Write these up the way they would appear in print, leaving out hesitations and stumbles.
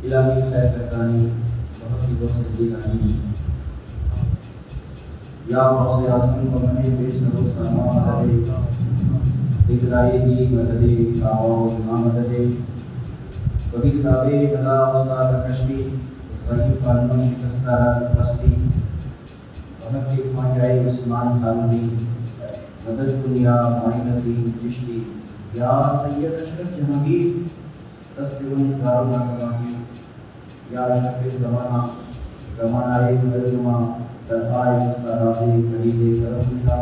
इलाही खैर करतानी बहुत ही बहुत से गानी या बहुत से आसमान को मने पे सरो समा मददे इकराई दी मददे काओ इमाम मददे कभी किताबे कला उस्ताद कश्ती सही फानों शिकस्तारा पस्ती वह के पहुंचाए उस्मान खालूनी मदद दुनिया माइनती चिश्ती या सैयद अशरफ जहांगीर तस्वीरों सारों ना कमाई या अशरफ ज़माना मददुमा तरहाए मुस्ताराज़े करीबे करमुशा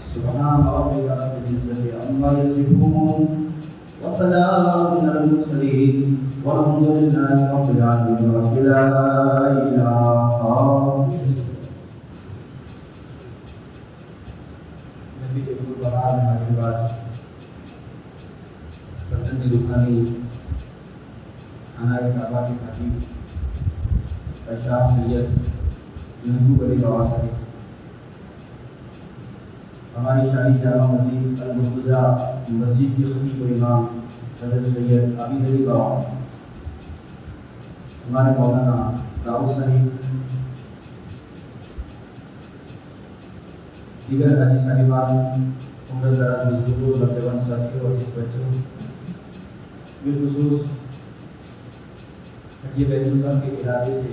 सुबहान रब्बिका रब्बिल इज़्ज़ति अम्मा यसिफून व सलामुन अलल मुरसलीन वल्हम्दुलिल्लाहि रब्बिल आलमीन ला इलाहा नबी के गुरुद्वारा में हाजिर बात करतन रूहानी खाना काबा के खतीब अशराफ सैयद महबूब अली बाबा साहब हमारी शाही जामा मस्जिद अल मुर्तज़ा मस्जिद के खतीब व इमाम हज़रत सैयद आबिद अली बाबा हमारे मौलाना दाऊद साहिब दीगर हाजी साहिबान उम्र दराज बुजुर्गों नौजवान साथियों और जिस बच्चों बिलखुसूस हज बैतुल्लाह के इरादे से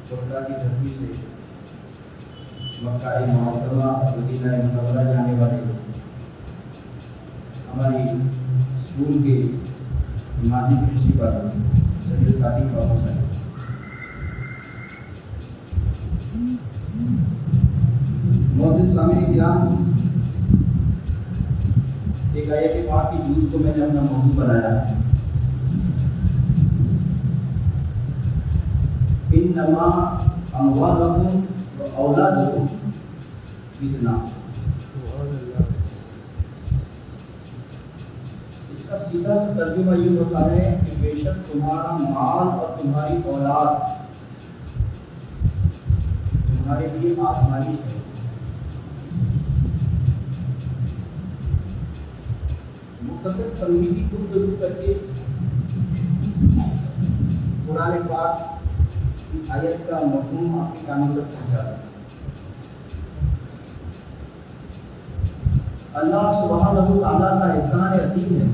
कोटा की धरती से मक्का मुअज़्ज़मा मदीना मुनव्वरा जाने वाले हमारी स्कूल के माजी प्रिंसिपल सैयद सादिक बाबू साहब मौजूद सामने किराम एक आयत पाक की जूज़ को मैंने अपना मौजूद बनाया है इन्नमा अमवालुकुम व औलादुकुम फितना। इसका सीधा सा तर्जुमा ये होता है कि बेशक तुम्हारा माल और तुम्हारी औलाद तुम्हारे लिए आजमाइश है। मुख्तसर तमहीदी गुफ्तगू करके कुरान पाक आयत का मफ़हूम आपके कानों तक पहुंचा है। अल्लाह सुब्हानहू व तआला का एहसान अज़ीम है।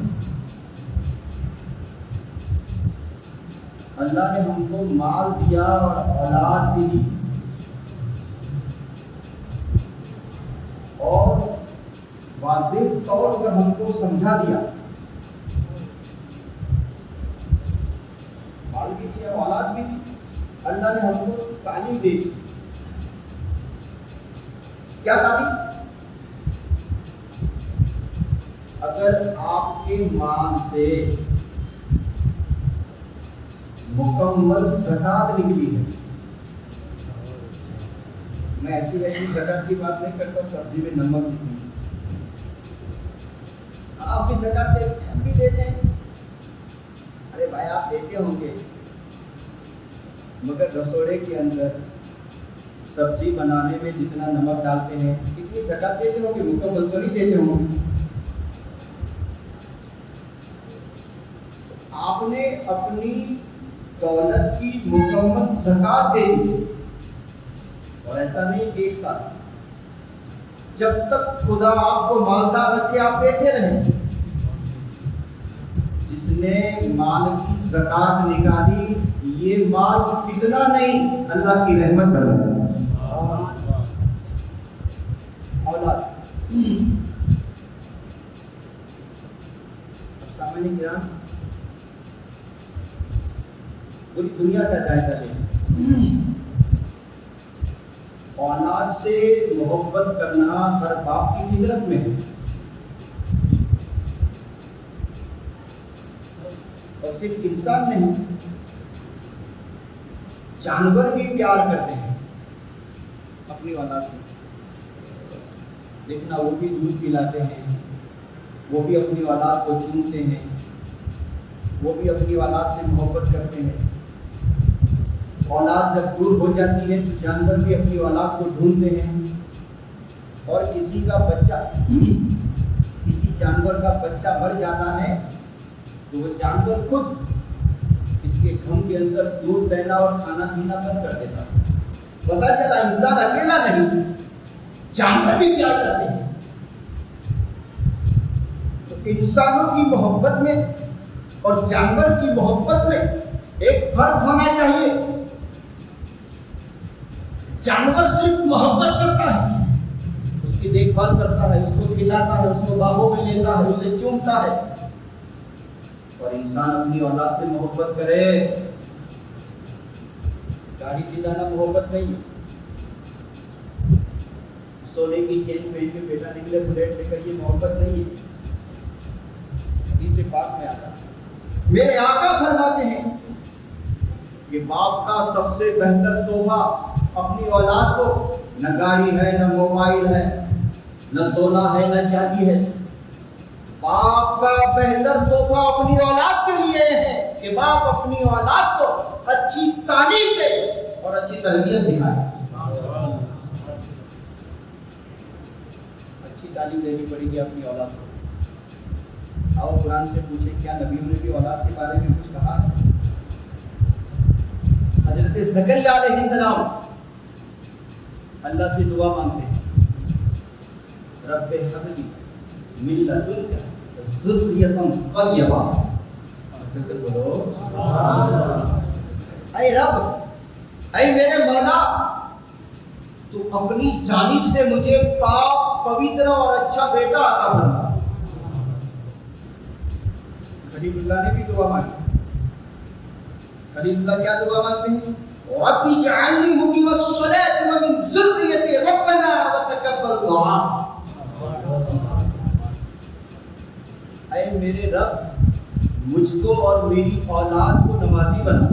अल्लाह ने हमको माल दिया और औलाद भी दी और वाज़ेह तौर पर हमको समझा दिया। माल भी दिया, औलाद भी दी, अल्लाह ने हमको तालीम दी। क्या तालीम? अगर आपके माल से मुकम्मल ज़कात निकली है, मैं ऐसी वैसी ज़कात की बात नहीं करता, सब्जी में नमक जितनी आप भी ज़कात देते हैं, हम भी देते हैं। अरे भाई आप देते होंगे मगर रसोड़े के अंदर सब्जी बनाने में जितना नमक डालते हैं कितनी ज़कात देते होंगे? मुकम्मल तो नहीं देते होंगे। आपने अपनी दौलत की मुकम्मल ज़कात दे दी और ऐसा नहीं कि एक साथ, जब तक खुदा आपको मालदार रखे आप देते रहे। जिसने माल की ज़कात निकाली ये माल कितना नहीं अल्लाह की रहमत बना औलाद। सामान्य किराम पूरी दुनिया का जायजा लें। औलाद से मोहब्बत करना हर बाप की फितरत में है और सिर्फ इंसान नहीं जानवर भी प्यार करते हैं अपनी औलाद से। देखना वो भी दूध पिलाते हैं, वो भी अपनी औलाद को चूमते हैं, वो भी अपनी औलाद से मोहब्बत करते हैं। औलाद जब दूर हो जाती है तो जानवर भी अपनी औलाद को ढूंढते हैं और किसी का बच्चा किसी जानवर का बच्चा मर जाता है तो वो जानवर खुद इस उसके घम के अंदर दूध देना और खाना पीना बंद कर देता। पता चला इंसान अकेला नहीं, जानवर भी प्यार करते हैं। तो इंसानों की मोहब्बत में और जानवर की मोहब्बत में एक फर्क होना चाहिए। जानवर सिर्फ मोहब्बत करता है, उसकी देखभाल करता है, उसको खिलाता है, उसको बाहों में लेता है, उसे चूमता है। और इंसान अपनी औलाद से मोहब्बत करे। गाड़ी दिलाना मोहब्बत नहीं है, सोने की चेन पहन के बेटा निकले बुलेट लेकर, ये मोहब्बत नहीं है। हदीस पाक में आता है, मेरे आका फरमाते हैं कि बाप का सबसे बेहतर तोहफा अपनी औलाद को न गाड़ी है, न मोबाइल है, न सोना है, न चांदी है। बाप का बेहतर तोहफा अपनी औलाद के लिए है कि बाप अपनी औलाद को अच्छी तालीम दे और अच्छी तरबियत सिखाए। अच्छी तालीम देनी पड़ेगी अपनी औलाद को। आओ कुरान से पूछे, क्या नबियों ने भी औलाद के बारे में कुछ कहा है? हजरत ज़करिया अलैहिस्सलाम अल्लाह से दुआ मांगते हैं, रब्बे हबली मिन लदुनका ज़ुर्रियतन तय्यबा। चलते बोलो ऐ रब, ऐ मेरे मौला, तू अपनी जानिब से मुझे पाक पवित्र और अच्छा बेटा अता फरमा। खलीलुल्लाह ने भी दुआ मांगी। खलीलुल्लाह क्या दुआ मांगते हैं? रब्बी जअलनी मुकीमस्सलाति व मिन ज़ुर्रियति रब्बना व तक़ब्बल दुआ। ऐ मेरे रब, मुझको और मेरी औलाद को नमाजी बना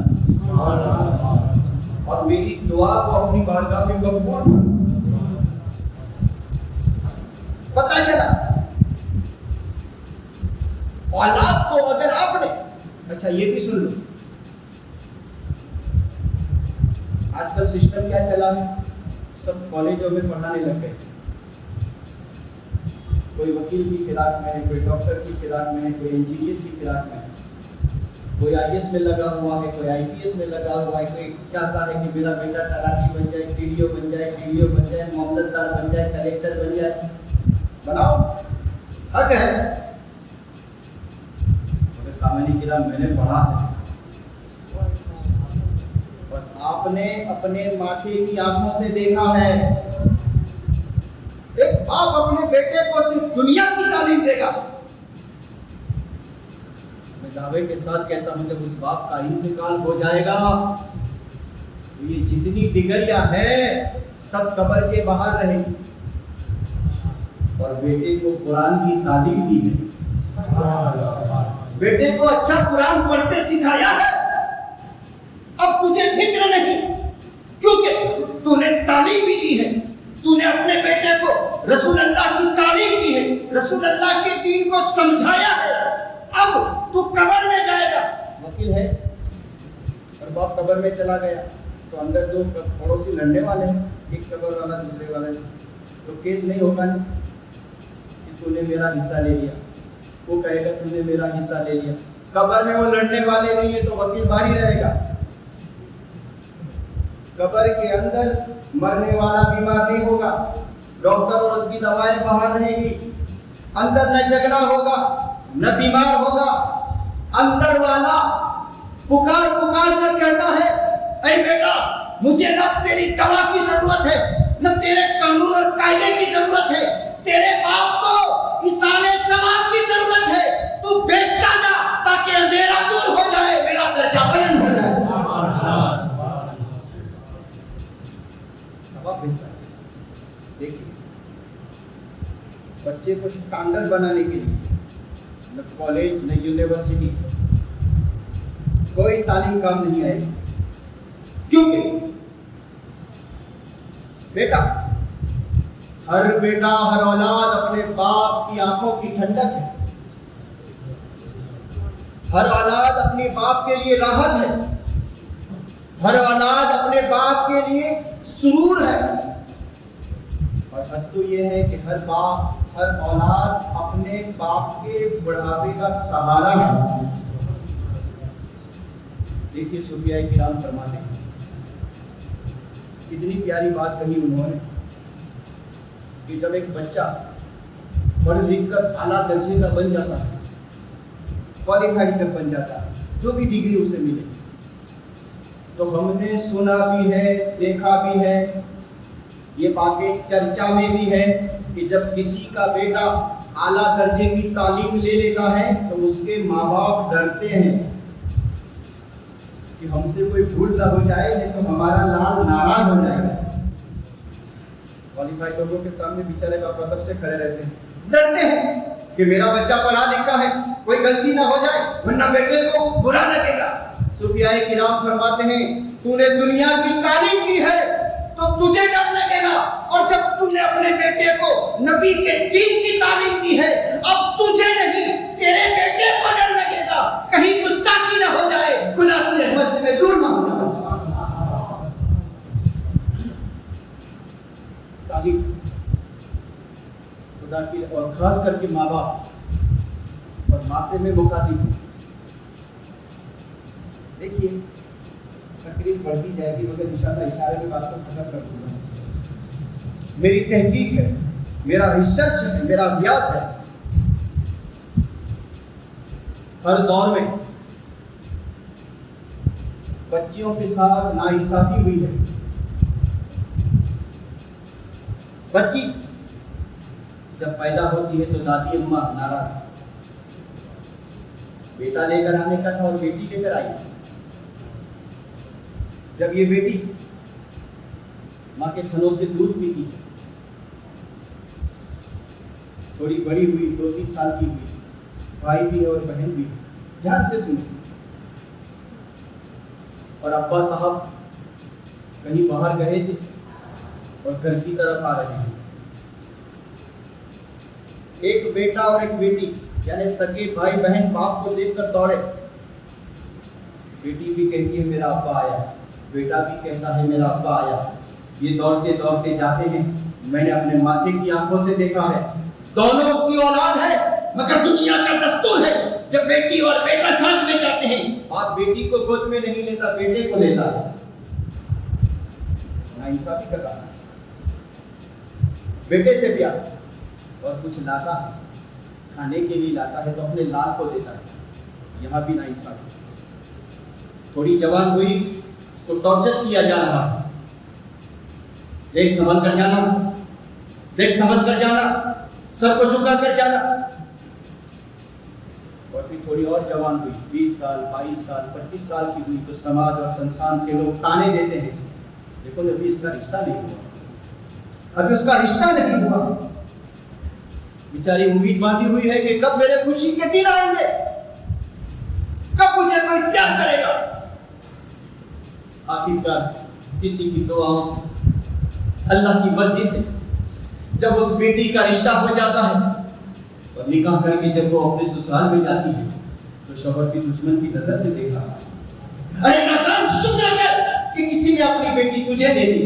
और मेरी दुआ को अपनी बारगाह में मकबूल कर। पता चला औलाद को अगर आपने, अच्छा ये भी सुन लो, आजकल सिस्टम क्या चला है, सब कॉलेजों में पढ़ाने लग गए। कोई वकील की फिराक में है, कोई डॉक्टर की फिराक में है, कोई इंजीनियर की फिराक में है, कोई आईएएस में लगा हुआ है, कोई आईपीएस में लगा हुआ है, कोई चाहता है कि मेरा बेटा तलाटी बन जाए, टीडीओ बन जाए, टीडीओ बन जाए, मामलतदार बन जाए, कलेक्टर बन जाए। बनाओ, हक है। तो सामने किरा मैंने पढ़ा है और आपने अपने माथे की आंखों से देखा है, एक बाप अपने बेटे को सिर्फ दुनिया की तालीम देगा। मैं दावे के साथ कहता हूं, जब उस बाप का इंतकाल हो जाएगा तो ये जितनी डिग्रियां है सब कब्र के बाहर रहेगी। और बेटे को कुरान की तालीम दी है, बेटे को अच्छा कुरान पढ़ते सिखाया है। अब तुझे फिक्र नहीं, क्योंकि तूने तालीम भी दी है, तूने अपने बेटे को रसूल अल्लाह की तालीम दी है, रसूल अल्लाह के दीन को समझाया है। अब तू कब्र में जाएगा, वकील है और बाप कब्र में चला गया तो अंदर दो पड़ोसी लड़ने वाले हैं, एक कब्र वाला दूसरे वाले, तो केस नहीं होगा कि तूने मेरा हिस्सा ले लिया, वो कहेगा तूने मेरा हिस्सा ले लिया। कब्र में वो लड़ने वाले नहीं है तो वकील बाहर ही रहेगा। कब्र के अंदर मरने वाला बीमार नहीं होगा, डॉक्टर और उसकी दवाएं बाहर रहेगी। अंदर न झगड़ा होगा, न बीमार होगा। अंदर वाला पुकार पुकार कर कहता है, ऐ बेटा, मुझे न तेरी दवा की जरूरत है, न तेरे कानून और कायदे की जरूरत है, तेरे बाप को इसाले सवाब की जरूरत है। तू बेचता जा ताकि अंधेरा दूर हो जाए, मेरा दर्जा बुलंद हो जाए। सवाब बेचता है। देखिए, बच्चे को स्टैंडर्ड बनाने के लिए न कॉलेज न यूनिवर्सिटी कोई तालीम काम नहीं आएगी, क्योंकि बेटा हर औलाद अपने बाप की आंखों की ठंडक है, हर औलाद अपने बाप के लिए राहत है, हर औलाद अपने बाप के लिए सुरूर है। और हद तो ये है कि हर औलाद अपने बाप के बुढ़ापे का सहारा है। देखिए सूफिया किराम फरमाते हैं, कितनी प्यारी बात कही उन्होंने कि जब एक बच्चा पढ़ लिख कर आला दर्जे का बन जाता है, क्वालिफाइड तक बन जाता है, जो भी डिग्री उसे मिले, तो हमने सुना भी है, देखा भी है, ये बातें चर्चा में भी है कि जब किसी का बेटा आला दर्जे की तालीम ले लेता है तो उसके माँ बाप डरते हैं कि हमसे कोई भूल ना हो जाए, नहीं तो हमारा लाल नाराज हो जाएगा। क्वालिफाइड लोगों के सामने बेचारे बाप तब से खड़े रहते हैं, डरते हैं कि मेरा बच्चा पढ़ा लिखा है, कोई गलती ना हो जाए वरना बेटे को बुरा लगेगा। सूफिया किराम फरमाते हैं, तूने दुनिया की तालीम की है तो तुझे डर लगेगा, और जब तूने अपने बेटे को नबी के दीन की तालीम दी है, अब तुझे नहीं तेरे बेटे को डर लगेगा कहीं गुस्ताखी ना हो जाए, खुदा की रहमत से मैं दूर ना हो जाऊं। तालीम खुदा की, और खास करके माँ बाप और माँ से मैं मुखातिब हूं। देखिए तकरीर बढ़ती जाएगी मगर इंशाल्लाह इशारे में बात को खत्म कर दूंगा। मेरी तहकीक है, मेरा रिसर्च है, मेरा अभ्यास है, हर दौर में बच्चियों के साथ नाइंसाफी हुई है। बच्ची जब पैदा होती है तो दादी अम्मा नाराज, बेटा लेकर आने का था और बेटी लेकर आई। जब ये बेटी माँ के थनों से दूध पीती, थोड़ी बड़ी हुई, 2-3 साल की हुई, भाई भी है और बहन भी, ध्यान से सुनो, और अब्बा साहब कहीं बाहर गए थे और घर की तरफ आ रहे हैं। एक बेटा और एक बेटी यानी सगे भाई बहन बाप को देखकर दौड़े। बेटी भी कहती है मेरा अब्बा आया, बेटा भी कहता है मेरा अब्बा आया। ये दौड़ते दौड़ते जाते हैं, मैंने अपने माथे की आंखों से देखा है, दोनों उसकी औलाद है, मगर दुनिया का दस्तूर है जब बेटी और बेटा साथ में जाते हैं, बाप बेटी को गोद में नहीं लेता, बेटे को लेता है। नाइंसाफी कर रहा है। बेटे से प्यार और कुछ लाता है, खाने के लिए लाता है तो अपने लाल को देता है, यहाँ भी नाइंसाफी। थोड़ी जवान हुई, उसको टॉर्चर किया जा रहा है, देख संभल कर जाना, देख संभल कर जाना, सर को झुका कर जाना। और फिर थोड़ी और जवान हुई, 20 साल 22 साल 25 साल की हुई तो समाज और संस्थान के लोग ताने देते हैं, देखो अभी इसका रिश्ता नहीं हुआ, अभी उसका रिश्ता नहीं हुआ। बेचारी उम्मीद बांधी हुई है कि कब मेरे खुशी के दिन आएंगे, कब मुझे कोई प्यार करेगा। आखिरकार किसी की दुआओं से, अल्लाह की मर्जी से जब उस बेटी का रिश्ता हो जाता है और निकाह करके जब वो अपने ससुराल में जाती है तो शौहर की दुश्मन की नजर से देखा, अरे नादान शुक्र कर कि किसी ने अपनी बेटी तुझे दे दी।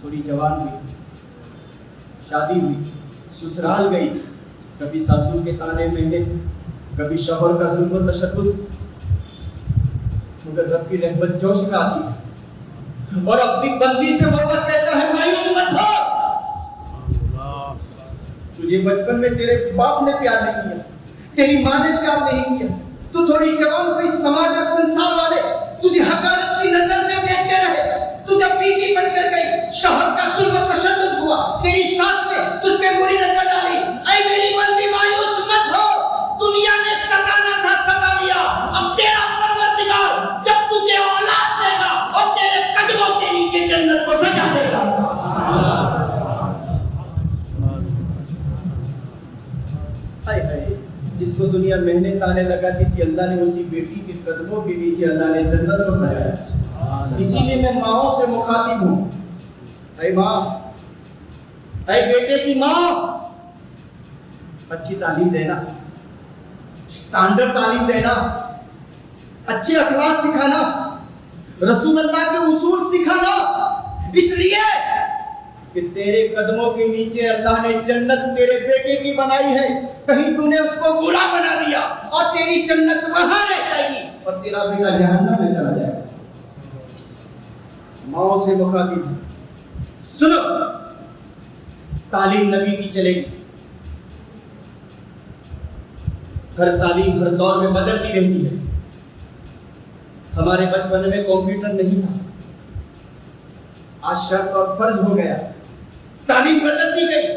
थोड़ी जवान हुई, शादी हुई, ससुराल गई, कभी सासू के ताने महने, कभी शौहर का जुल्म व तशद्दुद, मगर रब की रहमत जोश में आती है और अपनी बंदी से मोहब्बत कहता है मायूस मत हो। तुझे बचपन में तेरे बाप ने प्यार नहीं किया, तेरी माँ ने प्यार नहीं किया, तू थोड़ी जवान हुई, समाज और संसार वाले तुझे हकारत की नजर से देखते रहे, तू जब बीवी बनकर गई, शौहर का जुल्म व तशद्दुद हुआ, तेरी सास ने तुझ पे बुरी नजर डाली, ऐ मेरी बंदी मायूस मत हो, दुनिया ने सताना था सता लिया, अब तेरा परवरदिगार जब तुझे औलाद देगा और तेरे कदमों के नीचे जन्नत को सजा देगा। हाय हाय, जिसको दुनिया महीने ताने लगाती थी, अल्लाह ने उसी बेटी के कदमों के नीचे अल्लाह ने जन्नत को सजाया। इसीलिए मैं माओं से मुखातिब हूँ, ऐ माँ, ऐ बेटे की माँ, अच्छी तालीम देना, स्टैंडर्ड तालीम देना, अच्छे अखलाक सिखाना, रसूल अल्लाह के उसूल सिखाना, इसलिए कि तेरे कदमों के नीचे अल्लाह ने जन्नत तेरे बेटे की बनाई है, कहीं तूने उसको बुरा बना दिया और तेरी जन्नत वहां रह जाएगी और तेरा बेटा जहन्नम में चला जाएगा। माओ से मुखातिब, सुनो, तालीम नबी की चलेगी। हर तालीम हर दौर में बदलती रहती है। हमारे बचपन में कंप्यूटर नहीं था, आज शर्त और फर्ज हो गया। तालीम बदलती गई,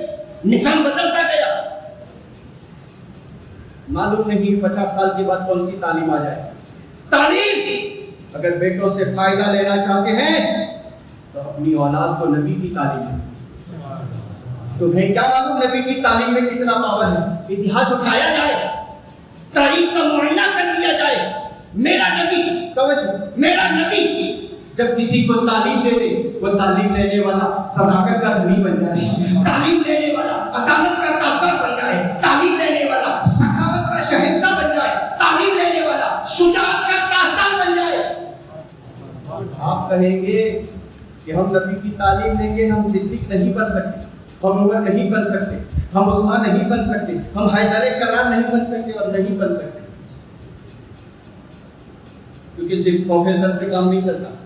निजाम बदलता गया। मालूम नहीं 50 साल के बाद कौन सी तालीम आ जाए। तालीम, अगर बेटों से फायदा लेना चाहते हैं तो अपनी औलाद को नबी की तालीम है। तुम्हें क्या मालूम नबी की तालीम में कितना पावर है? इतिहास उठाया जाए, तारीख का मुआयना कर दिया जाए। मेरा नबी, मेरा नबी जब किसी को तालीम दे दे, वो तालीम लेने वाला सदाकत का धनी बन जाए, तालीम लेने वाला अदालत का ताजदार बन जाए, तालीम लेने वाला सखावत का शहंशाह बन जाए, तालीम लेने वाला शुजाअत का ताजदार बन जाए। आप कहेंगे कि हम नबी की तालीम लेंगे, हम सिद्दीक नहीं बन सकते, हम उमर नहीं बन सकते, हम उस्मान नहीं बन सकते, हम हैदर करार नहीं बन सकते और नहीं बन सकते, क्योंकि सिर्फ प्रोफेसर से काम नहीं चलता।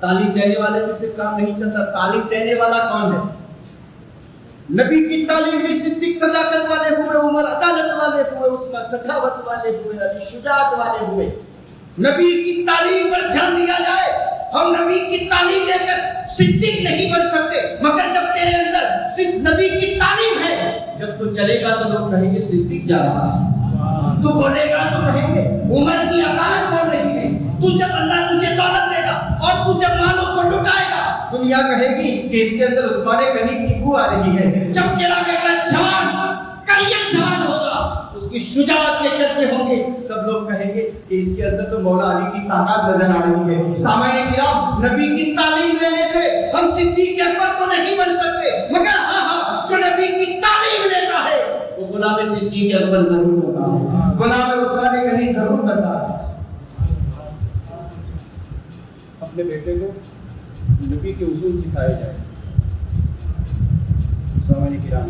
तालीम देने वाले से सिर्फ काम नहीं चलता। तालीम देने वाला कौन है? नबी की तालीम में सिद्दीक सदाकत वाले हुए, उमर अदालत वाले हुए, उस्मान सखावत वाले हुए, अली शुजाअत वाले हुए। नबी की तालीम पर ध्यान दिया जाए। हम नबी की तालीम लेकर सिद्दीक नहीं बन सकते, मगर जब तेरे अंदर नबी की तालीम है, जब तू चलेगा तो लोग कहेंगे सिद्दीक जा रहा है, तू बोलेगा तो कहेंगे उमर की अदालत बोल रही है। तू जब अल्लाह तुझे दौलत देगा और तू जब मालों को लुटाएगा, दुनिया कहेगी कि इसके अंदर उस्मान गनी की बू आ रही है। जब तेरा बेटा जवान करियर जवान होगा, उसकी शुजाअत के चर्चे होंगे, तब लोग कहेंगे कि इसके अंदर तो मौला अली की ताकत नजर आ रही है। सामान्य किराम, नबी की तालीम लेने से हम सिद्दीक अकबर तो नहीं बन सकते, मगर हाँ, जो नबी की तालीम लेता है वो गुलाम सिद्दीक अकबर जरूर होता है, गुलाम उस्मान गनी जरूर बनता है। अपने बेटे को नबी के उसूल सिखाए जाए। सामान्य किराम,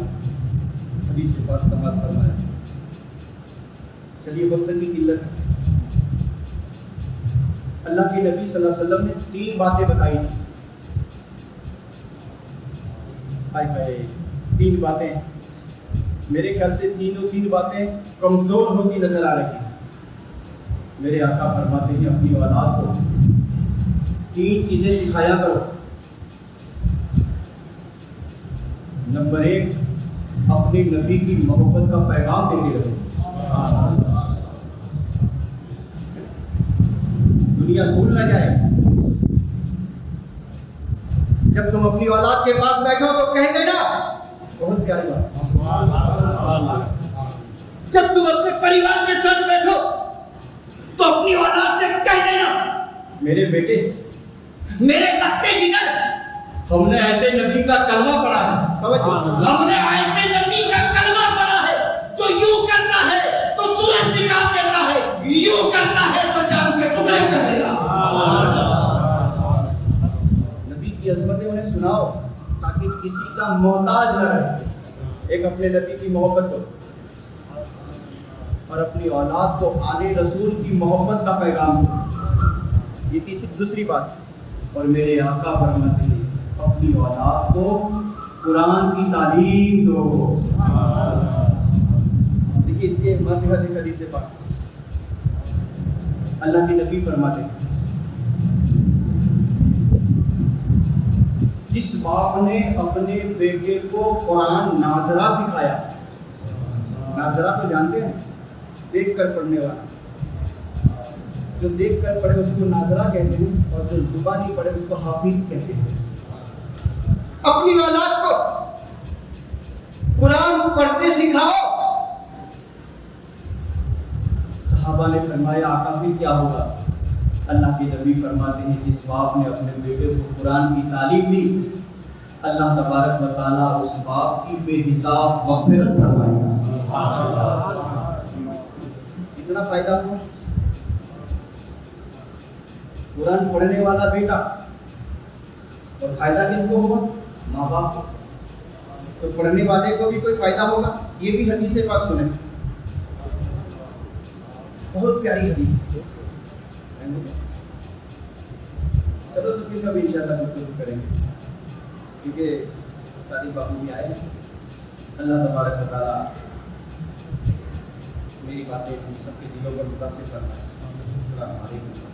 हदीस पाक समाप्त फरमाया। चलिए, वक्त की किल्लत है। अल्लाह के नबी सल्लल्लाहु अलैहि वसल्लम ने 3 बातें बताई थी। हाय हाय, 3 बातें, मेरे ख्याल से तीन बातें कमजोर होती नजर आ रही हैं। मेरे आका फरमाते हैं अपनी औलाद को 3 चीजें सिखाया करो। नंबर 1, अपने नबी की मोहब्बत का पैगाम देते रहो। दुनिया भूल ना जाए। जब तुम अपनी औलाद के पास बैठो तो कह देना, बहुत प्यारी बात। जब तुम अपने परिवार के साथ बैठो तो अपनी औलाद से कह देना, मेरे बेटे, मेरे लगते जिगर, हमने ऐसे नबी का कलमा पढ़ा है, हमने ऐसे नबी का कलमा पढ़ा है जो यूं करता है तो सूरज निकाल देता है, यूं करता है तो चांद के टुकड़े कर देगा। नबी की अजमतें उन्हें सुनाओ ताकि किसी का मोहताज न रहे। एक अपने नबी की मोहब्बत दो और अपनी औलाद को आले रसूल की मोहब्बत का पैगाम दो। ये दूसरी बात। और मेरे आका फरमाते हैं अपनी औलाद को कुरान की तालीम दो। देखिए, इसके माध्यम हदीस से बात, अल्लाह के नबी फरमाते हैं जिस बाप ने अपने बेटे को कुरान नाजरा सिखाया, नाजरा तो जानते हैं, देख कर पढ़ने वाला, जो देख कर पढ़े उसको नाजरा कहते हैं और जो जुबानी पढ़े उसको हाफिज कहते हैं। अपनी औलाद को कुरान पढ़ते सिखाओ। सहाबा ने फरमाया आका फिर क्या होगा? अल्लाह के नबी फरमाते हैं जिस बाप ने अपने बेटे को कुरान की तालीम दी, अल्लाह तबारक व तआला उस बाप की बेहिसाब मग़फ़िरत फरमाएगा। कितना फायदा हुआ? कुरान पढ़ने वाला बेटा और फायदा किसको होगा? माँ बाप को। तो पढ़ने वाले को भी कोई फायदा होगा। ये भी हदीस पाक सुने, बहुत प्यारी हदीस। चलो तो फिर कभी इंशाल्लाह गुफ्तगू करेंगे, क्योंकि शादी बाबू भी आए हैं। अल्लाह तबारक व तआला मेरी बातें हम सबके दिलों पर मुतासिर करना है। अस्सलाम वालेकुम।